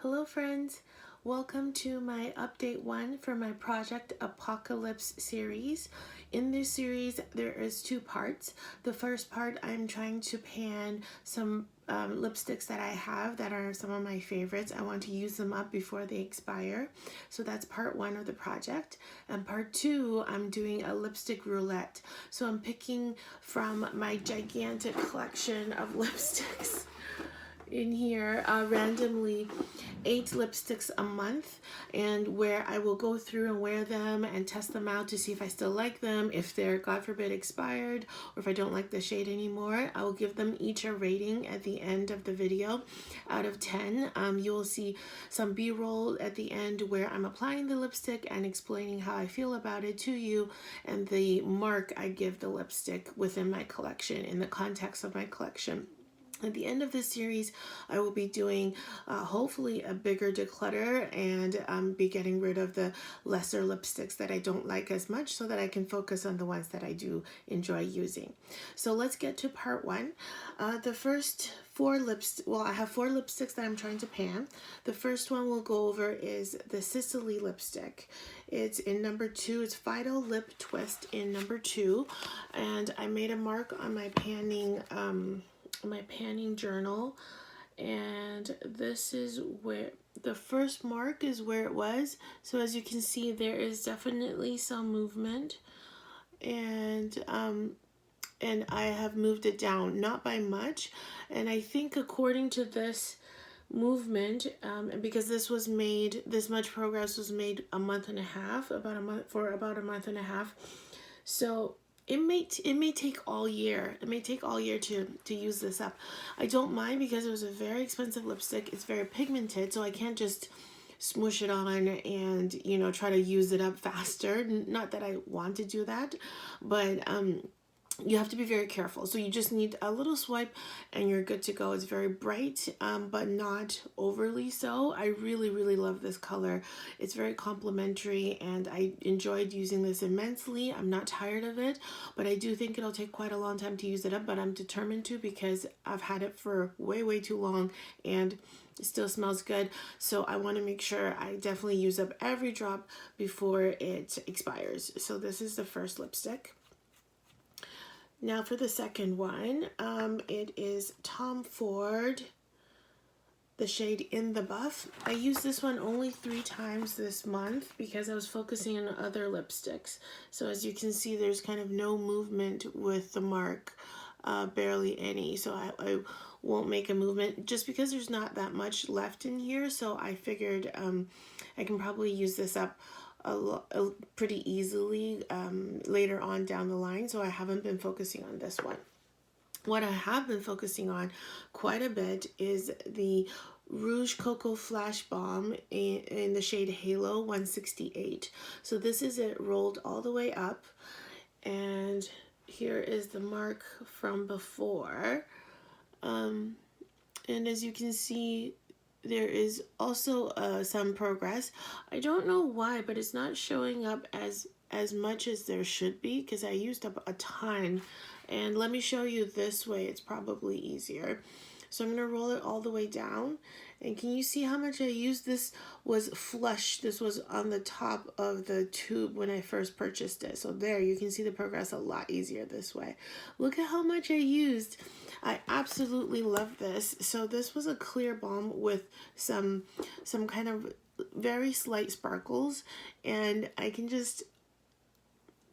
Hello friends, welcome to my update 1 for my Project Apocalypse series. In this series there is 2 parts. The first part I'm trying to pan some lipsticks that I have that are some of my favorites. I want to use them up before they expire. So that's part 1 of the project. And part 2, I'm doing a lipstick roulette. So I'm picking from my gigantic collection of lipsticks in here randomly 8 lipsticks a month, and where I will go through and wear them and test them out to see if I still like them, if they're God forbid expired, or if I don't like the shade anymore. I will give them each a rating at the end of the video out of 10. You will see some b-roll at the end where I'm applying the lipstick and explaining how I feel about it to you, and the mark I give the lipstick within my collection, in the context of my collection. At the end of this series, I will be doing hopefully a bigger declutter and be getting rid of the lesser lipsticks that I don't like as much so that I can focus on the ones that I do enjoy using. So let's get to part 1. The first 4 lipsticks, well, I have 4 lipsticks that I'm trying to pan. The first one we'll go over is the Sisley lipstick. It's in number 2. It's Phyto Lip Twist in number 2. And I made a mark on my panning journal, and this is where the first mark is where it was. So as you can see, there is definitely some movement, and I have moved it down, not by much. And I think according to this movement, because this much progress was made about a month and a half, so it may take all year. It may take all year to use this up. I don't mind because it was a very expensive lipstick. It's very pigmented, so I can't just smoosh it on and, you know, try to use it up faster. Not that I want to do that, but you have to be very careful. So you just need a little swipe and you're good to go. It's very bright, but not overly so. I really love this color. It's very complimentary and I enjoyed using this immensely. I'm not tired of it, but I do think it'll take quite a long time to use it up, but I'm determined to because I've had it for way too long and it still smells good. So I want to make sure I definitely use up every drop before it expires. So this is the first lipstick. Now for the second one, it is Tom Ford, the shade In the Buff. I used this one only 3 times this month because I was focusing on other lipsticks. So as you can see, there's kind of no movement with the mark, barely any. So I won't make a movement just because there's not that much left in here. So I figured I can probably use this up pretty easily later on down the line, so I haven't been focusing on this one. What I have been focusing on quite a bit is the Rouge Coco Flash Bomb in the shade Halo 168. So this is it rolled all the way up, and here is the mark from before, and as you can see, there is also some progress. I don't know why, but it's not showing up as much as there should be because I used up a ton. And let me show you this way. It's probably easier. So I'm going to roll it all the way down. And can you see how much I used? This was flush. This was on the top of the tube when I first purchased it. So there, you can see the progress a lot easier this way. Look at how much I used. I absolutely love this. So this was a clear balm with some kind of very slight sparkles, and I can just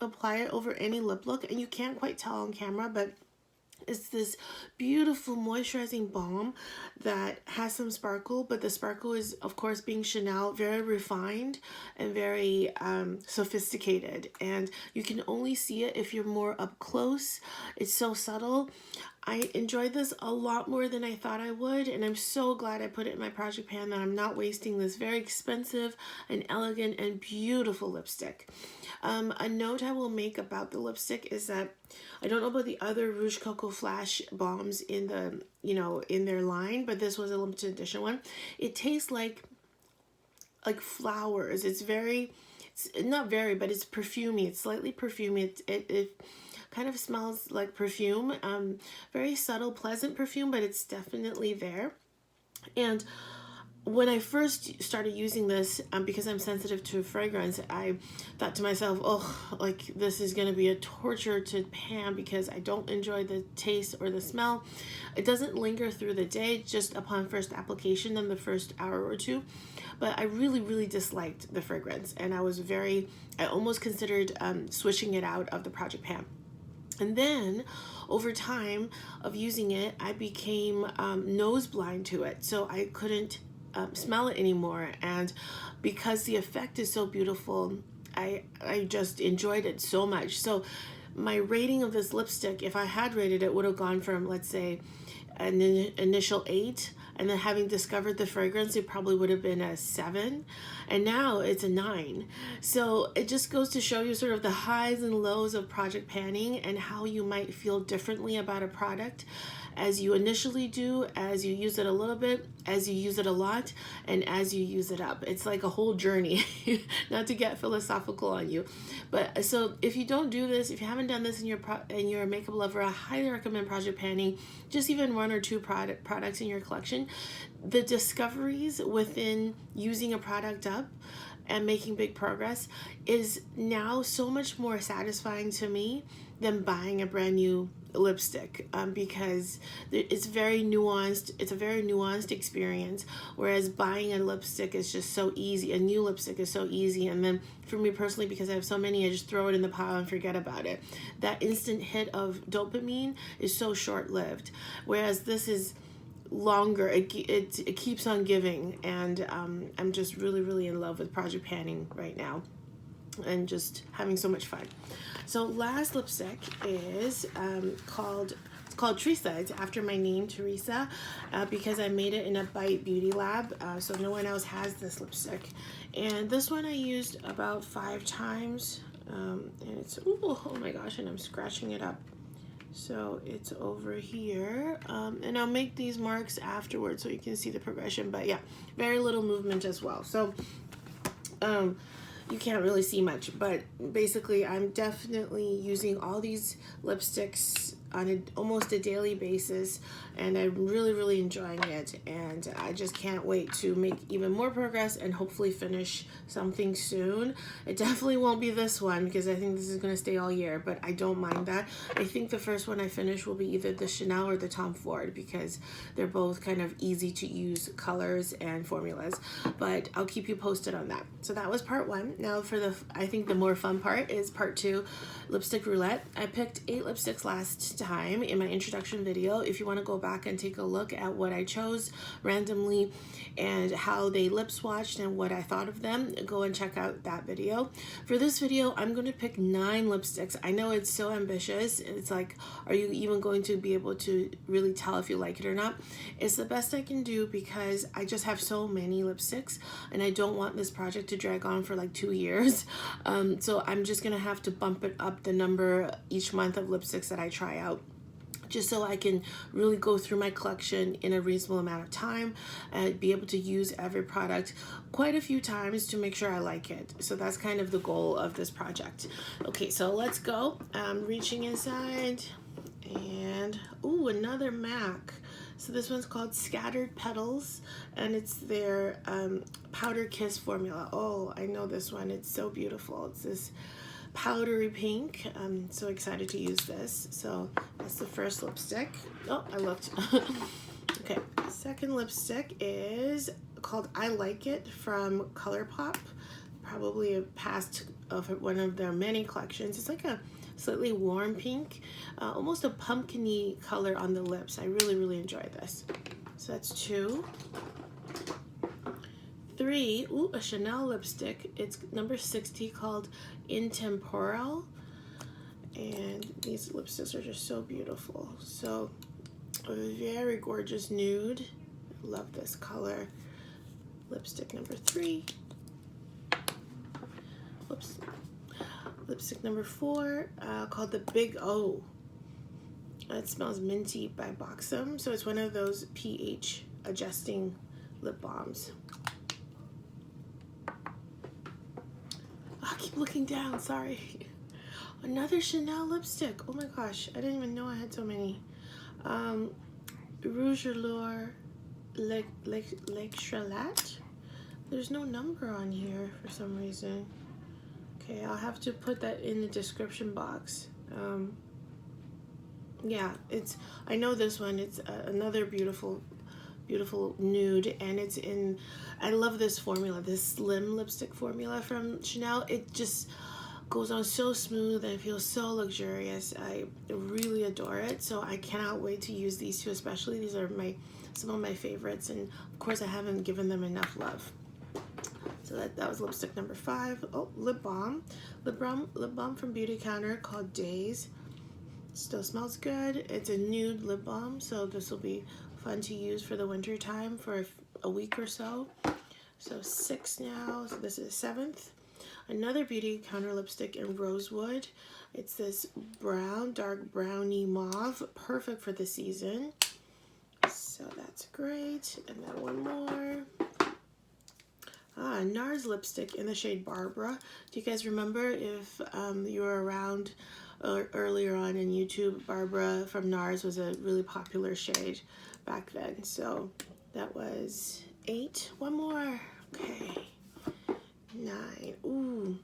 apply it over any lip look, and you can't quite tell on camera, but it's this beautiful moisturizing balm that has some sparkle, but the sparkle is, of course, being Chanel, very refined and very sophisticated, and you can only see it if you're more up close. It's so subtle. I enjoyed this a lot more than I thought I would, and I'm so glad I put it in my project pan that I'm not wasting this very expensive and elegant and beautiful lipstick. A note I will make about the lipstick is that I don't know about the other Rouge Coco Flash bombs in the, in their line, but this was a limited edition one. It tastes like flowers. It's not very, but it's perfumey. It's slightly perfumey. It kind of smells like perfume. Very subtle, pleasant perfume, but it's definitely there. And when I first started using this, because I'm sensitive to fragrance, I thought to myself, oh, like this is going to be a torture to pan because I don't enjoy the taste or the smell. It doesn't linger through the day, just upon first application in the first hour or two. But I really, really disliked the fragrance, and I almost considered switching it out of the project pan. And then over time of using it, I became nose blind to it. So I couldn't smell it anymore. And because the effect is so beautiful, I just enjoyed it so much. So my rating of this lipstick, if I had rated it, would have gone from, let's say, an initial 8, and then having discovered the fragrance, it probably would have been a 7, and now it's a 9. So it just goes to show you sort of the highs and lows of project panning and how you might feel differently about a product as you initially do, as you use it a little bit, as you use it a lot, and as you use it up. It's like a whole journey. Not to get philosophical on you, but so if you don't do this, if you haven't done this in your makeup lover, I highly recommend project panning. Just even 1 or 2 products in your collection. The discoveries within using a product up and making big progress is now so much more satisfying to me than buying a brand new lipstick, because it's very nuanced. It's a very nuanced experience, whereas buying a lipstick is just so easy. A new lipstick is so easy, and then for me personally, because I have so many, I just throw it in the pile and forget about it. That instant hit of dopamine is so short-lived, whereas this is longer. It keeps on giving, and I'm just really, really in love with project panning right now and just having so much fun. So last lipstick is called Teresa. It's after my name, Teresa, because I made it in a Bite Beauty Lab, so no one else has this lipstick. And this one I used about 5 times, and it's, ooh, oh my gosh, and I'm scratching it up. So it's over here, and I'll make these marks afterwards so you can see the progression, but yeah, very little movement as well. So you can't really see much, but basically I'm definitely using all these lipsticks on almost a daily basis, and I'm really, really enjoying it, and I just can't wait to make even more progress and hopefully finish something soon. It definitely won't be this one because I think this is going to stay all year, but I don't mind that. I think the first one I finish will be either the Chanel or the Tom Ford because they're both kind of easy to use colors and formulas, but I'll keep you posted on that. So that was part 1. Now for I think the more fun part is part 2, lipstick roulette. I picked 8 lipsticks last time in my introduction video. If you want to go back and take a look at what I chose randomly and how they lip swatched and what I thought of them, go and check out that video. For this video, I'm going to pick 9 lipsticks. I know it's so ambitious. It's like, are you even going to be able to really tell if you like it or not? It's the best I can do because I just have so many lipsticks and I don't want this project to drag on for like 2 years. So I'm just going to have to bump it up the number each month of lipsticks that I try out, just so I can really go through my collection in a reasonable amount of time and be able to use every product quite a few times to make sure I like it. So that's kind of the goal of this project. Okay, so let's go. I'm reaching inside, and ooh, another MAC. So this one's called Scattered Petals, and it's their Powder Kiss formula. Oh, I know this one. It's so beautiful. It's this powdery pink. I'm so excited to use this. So that's the first lipstick. Oh, I looked. Okay, second lipstick is called I Like It from ColourPop. Probably a past of one of their many collections. It's like a slightly warm pink, almost a pumpkin-y color on the lips. I really, really enjoy this. So that's 2. 3, ooh, a Chanel lipstick. It's number 60, called Intemporal. And these lipsticks are just so beautiful. So a very gorgeous nude. Love this color. Lipstick number 3. Whoops. Lipstick number 4, called the Big O. It smells minty by Buxom. So it's one of those pH adjusting lip balms. I keep looking down, sorry. Another Chanel lipstick. Oh my gosh, I didn't even know I had so many. Rouge Roulette. There's no number on here for some reason. Okay, I'll have to put that in the description box. Yeah, I know this one. It's another beautiful nude, and it's in, I love this formula, this slim lipstick formula from Chanel. It just goes on so smooth and feels so luxurious. I really adore it, so I cannot wait to use these two especially. These are some of my favorites, and of course I haven't given them enough love. So that was lipstick number 5. Oh, lip balm from Beauty Counter called Days. Still smells good. It's a nude lip balm, so this will be fun to use for the winter time for a week or so. So 6 now, so this is 7th. Another Beauty Counter lipstick in Rosewood. It's this dark brownie mauve, perfect for the season. So that's great. And then one more. NARS lipstick in the shade Barbara. Do you guys remember, if you were around earlier on in YouTube, Barbara from NARS was a really popular shade back then. So that was 8. One more. Okay. 9. Ooh.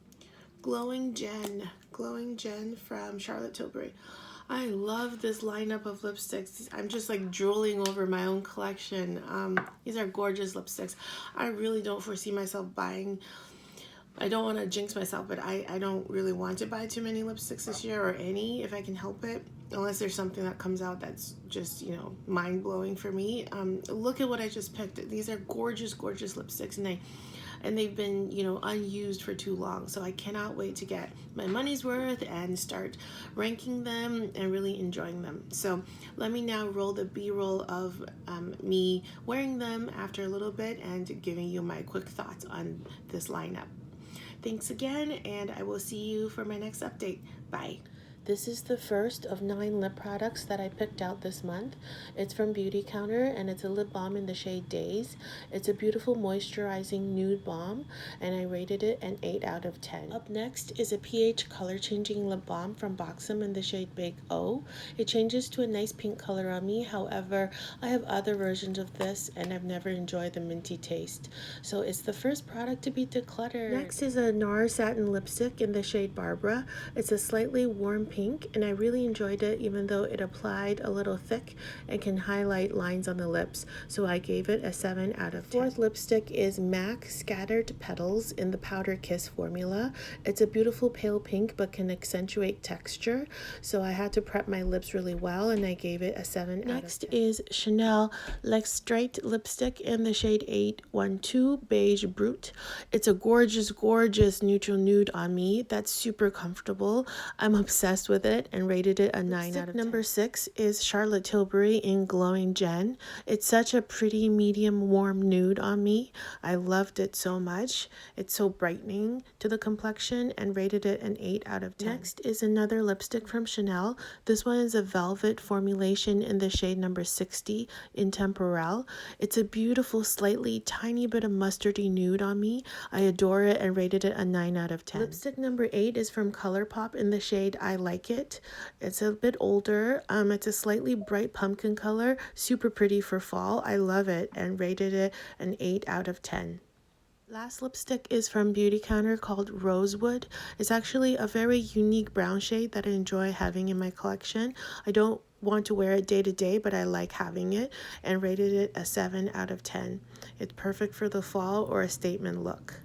Glowing Gen from Charlotte Tilbury. I love this lineup of lipsticks. I'm just like drooling over my own collection. These are gorgeous lipsticks. I really don't foresee myself buying, I don't want to jinx myself, but I don't really want to buy too many lipsticks this year, or any, if I can help it, unless there's something that comes out that's just, you know, mind-blowing for me. Look at what I just picked. These are gorgeous lipsticks, and they've been, you know, unused for too long. So I cannot wait to get my money's worth and start ranking them and really enjoying them. So let me now roll the B-roll of me wearing them after a little bit and giving you my quick thoughts on this lineup. Thanks again, and I will see you for my next update. Bye. This is the first of 9 lip products that I picked out this month. It's from Beauty Counter, and it's a lip balm in the shade Days. It's a beautiful moisturizing nude balm, and I rated it an 8 out of 10. Up next is a pH color changing lip balm from Buxom in the shade Big O. It changes to a nice pink color on me. However, I have other versions of this, and I've never enjoyed the minty taste. So it's the first product to be decluttered. Next is a NARS satin lipstick in the shade Barbara. It's a slightly warm pink, and I really enjoyed it, even though it applied a little thick and can highlight lines on the lips, so I gave it a 7 out of 10. Fourth lipstick is MAC Scattered Petals in the Powder Kiss formula. It's a beautiful pale pink but can accentuate texture, so I had to prep my lips really well, and I gave it a 7 out of 10. Next is Chanel L'Extrait lipstick in the shade 812 Beige Brute. It's a gorgeous neutral nude on me that's super comfortable. I'm obsessed with it and rated it a 9 out of 10. Number 6 is Charlotte Tilbury in Glowing Gen. It's such a pretty medium warm nude on me. I loved it so much. It's so brightening to the complexion, and rated it an 8 out of 10. Next is another lipstick from Chanel. This one is a velvet formulation in the shade number 60 in Temporelle. It's a beautiful, slightly tiny bit of mustardy nude on me. I adore it and rated it a 9 out of 10. Lipstick number 8 is from ColourPop in the shade I Like It. It's a bit older. It's a slightly bright pumpkin color, super pretty for fall. I love it and rated it an 8 out of 10. Last lipstick is from Beauty Counter called Rosewood. It's actually a very unique brown shade that I enjoy having in my collection. I don't want to wear it day to day, but I like having it, and rated it a 7 out of 10. It's perfect for the fall or a statement look.